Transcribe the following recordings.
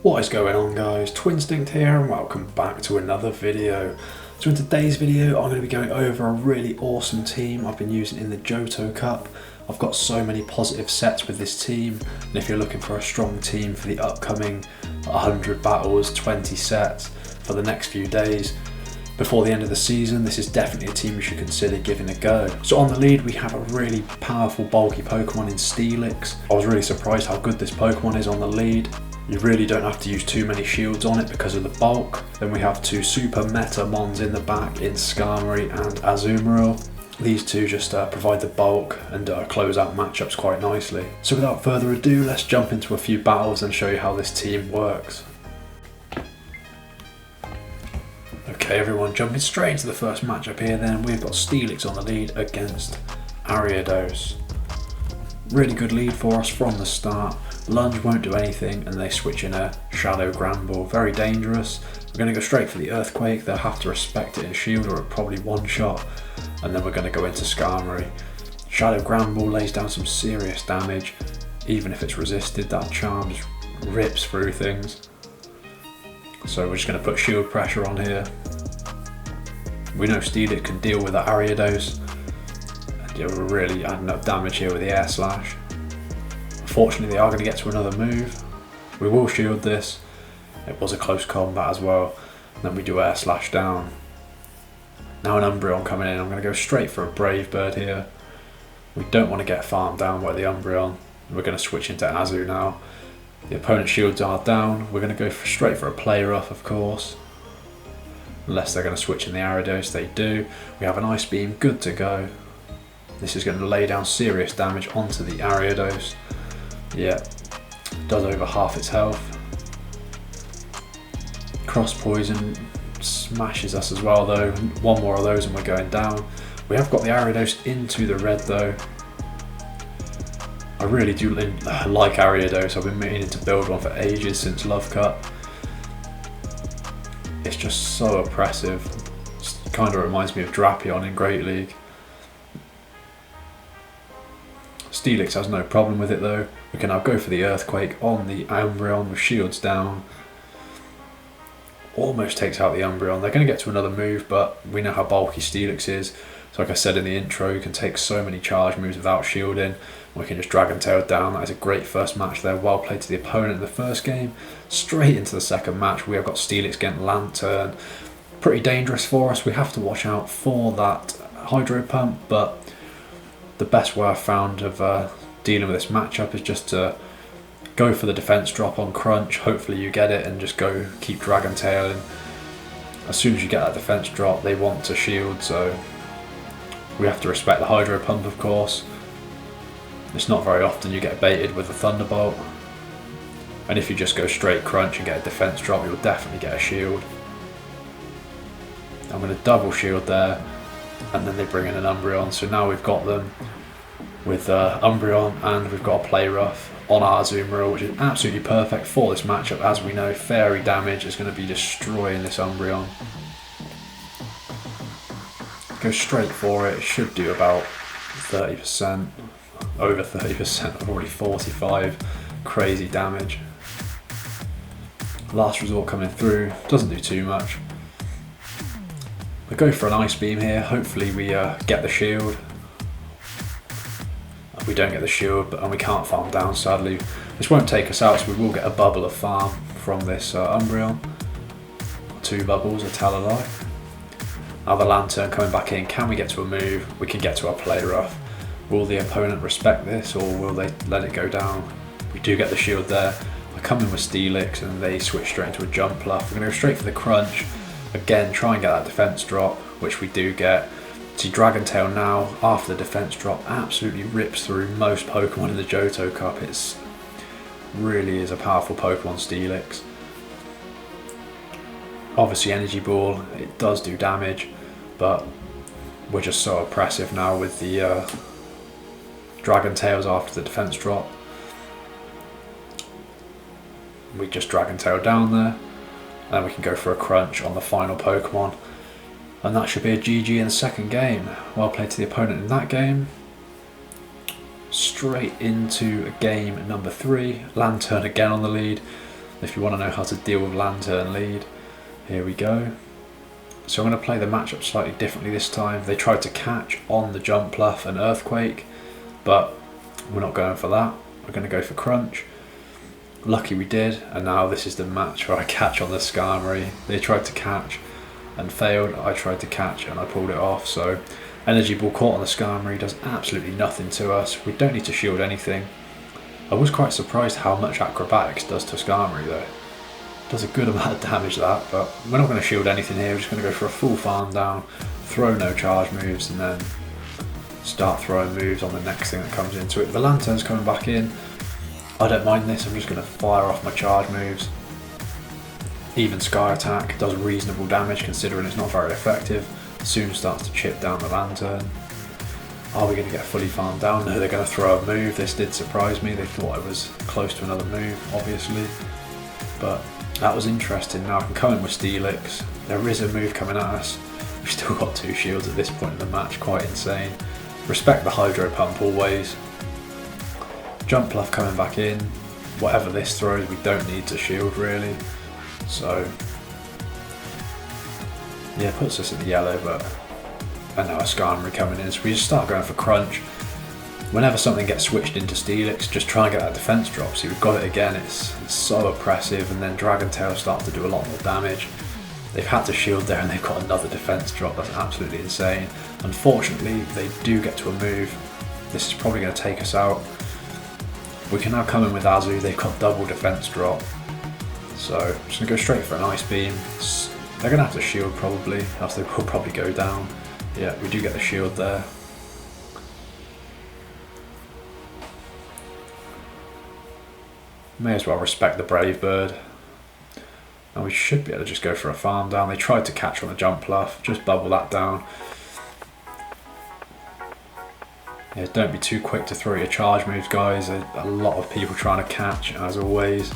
What is going on, guys? Twinstinct here and welcome back to another video. So in today's video I'm going to be going over a really awesome team I've been using in the Johto Cup. I've got so many positive sets with this team, and if you're looking for a strong team for the upcoming 100 battles, 20 sets for the next few days before the end of the season, this is definitely a team you should consider giving a go. So on the lead we have a really powerful bulky Pokemon in Stelix. I was really surprised how good this Pokemon is on the lead. You really don't have to use too many shields on it because of the bulk. Then we have two super meta mons in the back in Skarmory and Azumarill. These two just provide the bulk and close out matchups quite nicely. So without further ado, let's jump into a few battles and show you how this team works. Okay everyone, jumping straight into the first matchup here then, we've got Stelix on the lead against Ariados. Really good lead for us from the start. Lunge won't do anything and they switch in a Shadow Gramble, very dangerous. We're going to go straight for the Earthquake, they'll have to respect it in shield or it probably one shot, and then we're going to go into Skarmory. Shadow Gramble lays down some serious damage, even if it's resisted, that charm just rips through things. So we're just going to put shield pressure on here. We know Stelix can deal with the Ariados, and yeah, we're really adding up damage here with the Air Slash. Unfortunately, they are going to get to another move. We will shield this. It was a close combat as well. And then we do Air Slash down. Now an Umbreon coming in. I'm going to go straight for a Brave Bird here. We don't want to get farmed down by the Umbreon. We're going to switch into Azu now. The opponent's shields are down. We're going to go straight for a Play Rough, of course. Unless they're going to switch in the Ariados, they do. We have an Ice Beam, good to go. This is going to lay down serious damage onto the Ariados. Yeah, does over half its health. Cross Poison smashes us as well though. One more of those and we're going down. We have got the Ariados into the red though. I really do like Ariados. I've been meaning to build one for ages since Love Cup. It's just so oppressive. It kind of reminds me of Drapion in Great League. Stelix has no problem with it though. We can now go for the Earthquake on the Umbreon with shields down. Almost takes out the Umbreon. They're going to get to another move, but we know how bulky Stelix is. So like I said in the intro, you can take so many charge moves without shielding. We can just Dragon Tail down. That is a great first match there. Well played to the opponent in the first game. Straight into the second match, we have got Stelix getting Lantern. Pretty dangerous for us. We have to watch out for that Hydro Pump, but the best way I've found of dealing with this matchup is just to go for the defense drop on Crunch. Hopefully you get it and just go keep Dragon Tailing. As soon as you get that defense drop, they want to shield, so we have to respect the Hydro Pump, of course. It's not very often you get baited with a Thunderbolt, and if you just go straight Crunch and get a defense drop, you'll definitely get a shield. I'm going to double shield there, and then they bring in an Umbreon, so now we've got them with Umbreon and we've got a Play Rough on our Azumarill, which is absolutely perfect for this matchup. As we know, Fairy damage is going to be destroying this Umbreon. Go straight for it, it should do about 30%, over 30%, already 45, crazy damage. Last Resort coming through, doesn't do too much. We go for an Ice Beam here, hopefully we get the shield. We don't get the shield, and we can't farm down sadly. This won't take us out, so we will get a bubble of farm from this Umbreon. 2 bubbles, a tell a lie. Now the Lantern coming back in, can we get to a move? We can get to our Play Rough. Will the opponent respect this, or will they let it go down? We do get the shield there. I come in with Stelix and they switch straight into a Jump Bluff. We're going to go straight for the Crunch. Again, try and get that defense drop, which we do get. See, Dragon Tail now, after the defense drop, absolutely rips through most Pokemon in the Johto Cup. It really is a powerful Pokemon, Stelix. Obviously Energy Ball, it does do damage, but we're just so oppressive now with the Dragon Tails after the defense drop. We just Dragon Tail down there, and then we can go for a Crunch on the final Pokemon. And that should be a GG in the second game. Well played to the opponent in that game. Straight into game number 3. Lantern again on the lead. if you want to know how to deal with Lantern lead. Here we go. So I'm going to play the matchup slightly differently this time. They tried to catch on the Jump Bluff and Earthquake, but we're not going for that. We're going to go for Crunch. Lucky we did, and now this is the match where I catch on the Skarmory. They tried to catch and failed. I tried to catch and I pulled it off. So Energy Ball caught on the Skarmory does absolutely nothing to us. We don't need to shield anything. I was quite surprised how much Acrobatics does to Skarmory though. Does a good amount of damage that, but we're not going to shield anything here. We're just going to go for a full farm down, throw no charge moves, and then start throwing moves on the next thing that comes into it. The Lantern's coming back in. I don't mind this, I'm just going to fire off my charge moves. Even Sky Attack does reasonable damage considering it's not very effective. Soon starts to chip down the Lantern. Are we going to get fully farmed down? No, they're going to throw a move. This did surprise me. They thought I was close to another move, obviously. But that was interesting. Now I can come in with Stelix. There is a move coming at us. We've still got 2 shields at this point in the match, quite insane. Respect the Hydro Pump always. Jump Bluff coming back in. Whatever this throws, we don't need to shield really. So, yeah, puts us in the yellow, but and now a Skarmory coming in. So we just start going for Crunch. Whenever something gets switched into Stelix, just try and get that defense drop. See, we've got it again, it's so oppressive, and then Dragon Tail starts to do a lot more damage. They've had to shield there and they've got another defense drop. That's absolutely insane. Unfortunately, they do get to a move. This is probably going to take us out. We can now come in with Azu. They've got double defense drop. So I'm just going to go straight for an Ice Beam. They're going to have to shield probably, else they will probably go down. Yeah, we do get the shield there. May as well respect the Brave Bird. And we should be able to just go for a farm down. They tried to catch on the Jump Bluff, just bubble that down. Yeah, don't be too quick to throw your charge moves, guys. A lot of people trying to catch, as always.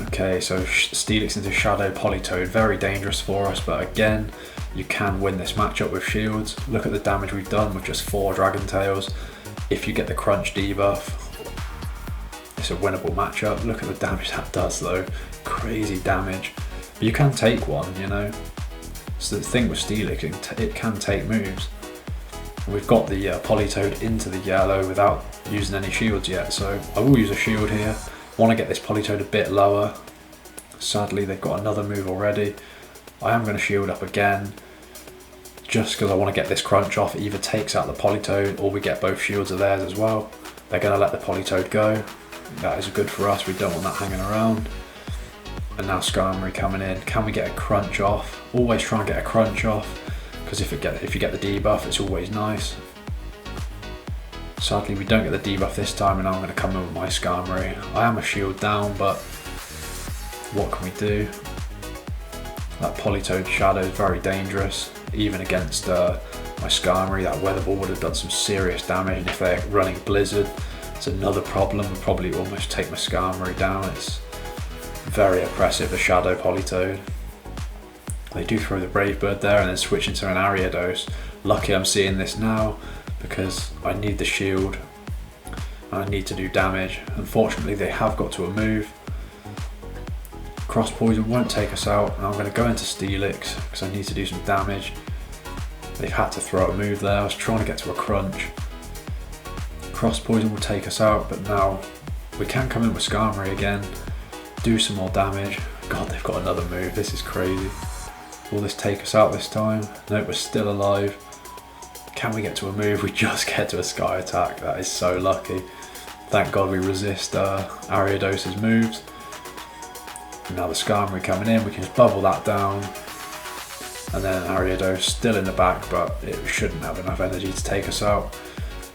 Okay, so Stelix into Shadow Politoed, very dangerous for us, but again, you can win this matchup with shields. Look at the damage we've done with just 4 Dragon Tails. If you get the Crunch debuff, it's a winnable matchup. Look at the damage that does though, crazy damage. But you can take one, you know. So the thing with Stelix, it can take moves. We've got the Politoed into the yellow without using any shields yet, so I will use a shield here. Want to get this Politoed a bit lower. Sadly, they've got another move already. I am going to shield up again, just because I want to get this Crunch off. It either takes out the Politoed or we get both shields of theirs as well. They're going to let the Politoed go. That is good for us, we don't want that hanging around. And now Skarmory coming in. Can we get a Crunch off? Always try and get a Crunch off, because if you get the debuff, it's always nice. Sadly, we don't get the debuff this time, and now I'm going to come in with my Skarmory. I am a shield down, but what can we do? That Politoed Shadow is very dangerous, even against my Skarmory. That Weather Ball would have done some serious damage, and if they're running Blizzard, it's another problem. I'll probably almost take my Skarmory down. It's very oppressive, the Shadow Politoed. They do throw the Brave Bird there and then switch into an Ariados. Lucky I'm seeing this now, because I need the shield and I need to do damage. Unfortunately, they have got to a move. Cross Poison won't take us out, and I'm going to go into Stelix because I need to do some damage. They've had to throw a move there. I was trying to get to a Crunch. Cross Poison will take us out, but now we can come in with Skarmory again, do some more damage. God, they've got another move. This is crazy. Will this take us out this time? Nope, we're still alive. Can we get to a move? We just get to a Sky Attack. That is so lucky. Thank God we resist Ariados's moves. And now the Skarmory coming in, we can just bubble that down. And then Ariados still in the back, but it shouldn't have enough energy to take us out.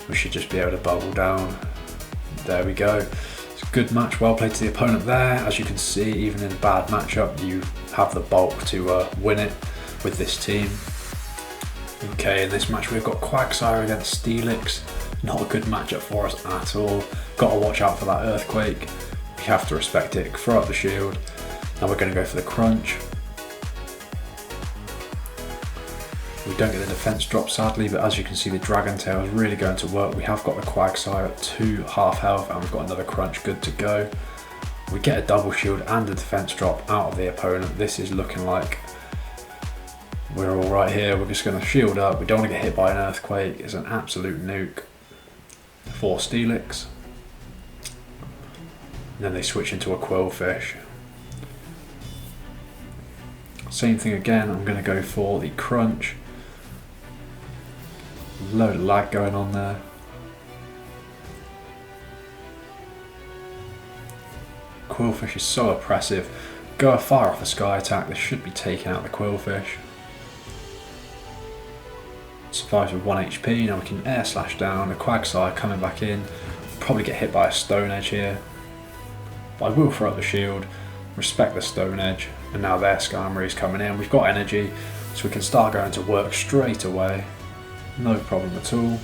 We should just be able to bubble down. There we go. It's a good match, well played to the opponent there. As you can see, even in a bad matchup, you have the bulk to win it with this team. Okay, in this match we've got Quagsire against Stelix. Not a good matchup for us at all. Got to watch out for that Earthquake. We have to respect it. Throw up the shield. Now we're going to go for the Crunch. We don't get the defense drop sadly, but as you can see the Dragon Tail is really going to work. We have got the Quagsire at 2 half health and we've got another Crunch good to go. We get a double shield and a defense drop out of the opponent. This is looking like we're all right here. We're just going to shield up. We don't want to get hit by an earthquake. It's an absolute nuke for Stelix. And then they switch into a Quillfish. Same thing again. I'm going to go for the crunch. Load of lag going on there. Quillfish is so oppressive. Go far off a sky attack. This should be taking out the Quillfish. Survives with 1 HP. Now we can air slash down. A Quagsire coming back in. Probably get hit by a Stone Edge here. But I will throw up the shield. Respect the Stone Edge. And now their Skarmory is coming in. We've got energy, so we can start going to work straight away. No problem at all.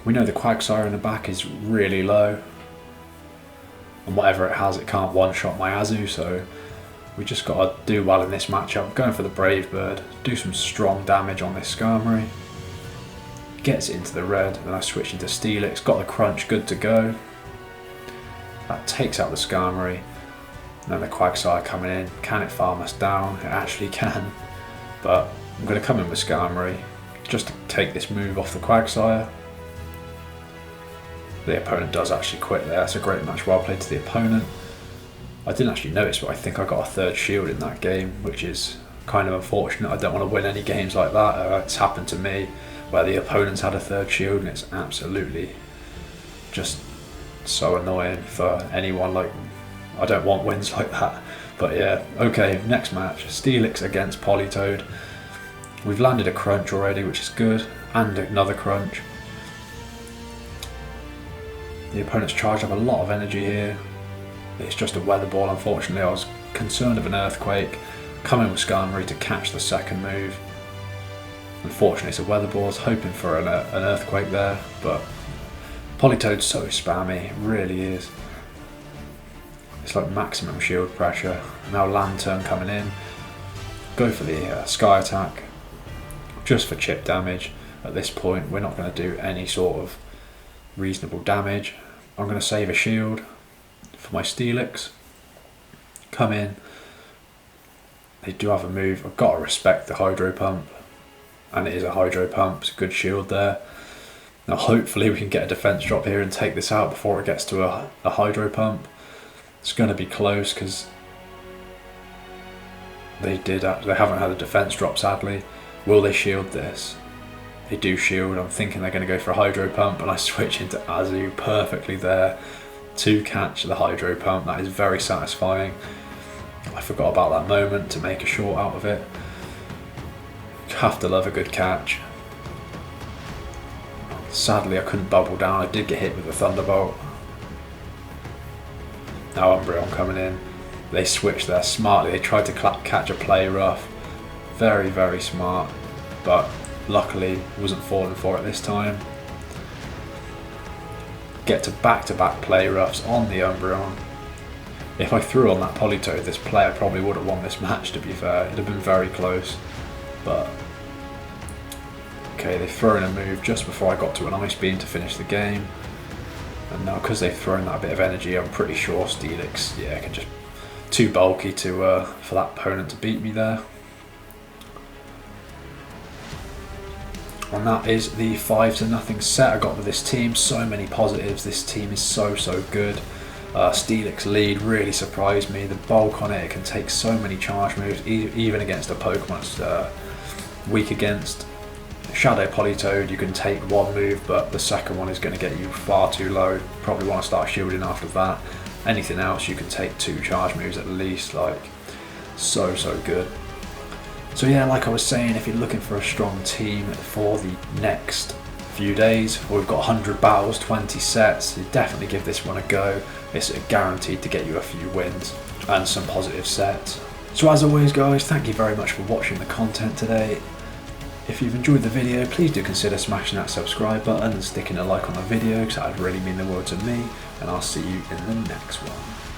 We know the Quagsire in the back is really low. And whatever it has, it can't one-shot my Azu, so we just got to do well in this matchup. Going for the Brave Bird, do some strong damage on this Skarmory. Gets it into the red, then I switch into Stelix, got the crunch, good to go. That takes out the Skarmory. And then the Quagsire coming in. Can it farm us down? It actually can. But I'm going to come in with Skarmory just to take this move off the Quagsire. The opponent does actually quit there. That's a great match, well played to the opponent. I didn't actually notice, but I think I got a third shield in that game, which is kind of unfortunate. I don't want to win any games like that. It's happened to me where the opponent's had a third shield, and it's absolutely just so annoying for anyone. Like, I don't want wins like that. But yeah, okay, next match. Stelix against Politoed. We've landed a crunch already, which is good, and another crunch. The opponent's charged up a lot of energy here. It's just a weather ball, unfortunately. I was concerned of an earthquake. Coming with Skarmory to catch the second move. Unfortunately, it's a weather ball. I was hoping for an earthquake there, but Politoed's so spammy, it really is. It's like maximum shield pressure. Now Lantern coming in. Go for the Sky Attack, just for chip damage. At this point, we're not going to do any sort of reasonable damage. I'm going to save a shield for my Stelix. Come in. They do have a move. I've got to respect the Hydro Pump, and it is a Hydro Pump. It's a good shield there. Now hopefully we can get a defense drop here and take this out before it gets to a Hydro Pump. It's going to be close because they haven't had a defense drop, sadly. Will they shield this? They do shield. I'm thinking they're going to go for a Hydro Pump, and I switch into Azu perfectly there to catch the Hydro Pump. That is very satisfying. I forgot about that moment to make a short out of it. Have to love a good catch. Sadly, I couldn't bubble down. I did get hit with the Thunderbolt. Now Umbreon coming in. They switched there smartly. They tried to catch a Play Rough. Very, very smart. But luckily, wasn't falling for it this time. Get to back-to-back Play Roughs on the Umbreon. If I threw on that Politoed, this player probably would have won this match, to be fair. It'd have been very close. But okay, they've thrown a move just before I got to an Ice Beam to finish the game. And now, because they've thrown that bit of energy, I'm pretty sure Stelix, yeah, can just too bulky to for that opponent to beat me there. And that is the 5-0 set I got with this team. So many positives. This team is so good. Stelix lead really surprised me. The bulk on it can take so many charge moves, even against a Pokemon that's weak against. Shadow Politoed, you can take one move, but the second one is going to get you far too low. Probably want to start shielding after that. Anything else, you can take 2 charge moves at least. Like, so good. So yeah, like I was saying, if you're looking for a strong team for the next few days, we've got 100 battles, 20 sets, you definitely give this one a go. It's guaranteed to get you a few wins and some positive sets. So as always guys, thank you very much for watching the content today. If you've enjoyed the video, please do consider smashing that subscribe button and sticking a like on the video, because that would really mean the world to me, and I'll see you in the next one.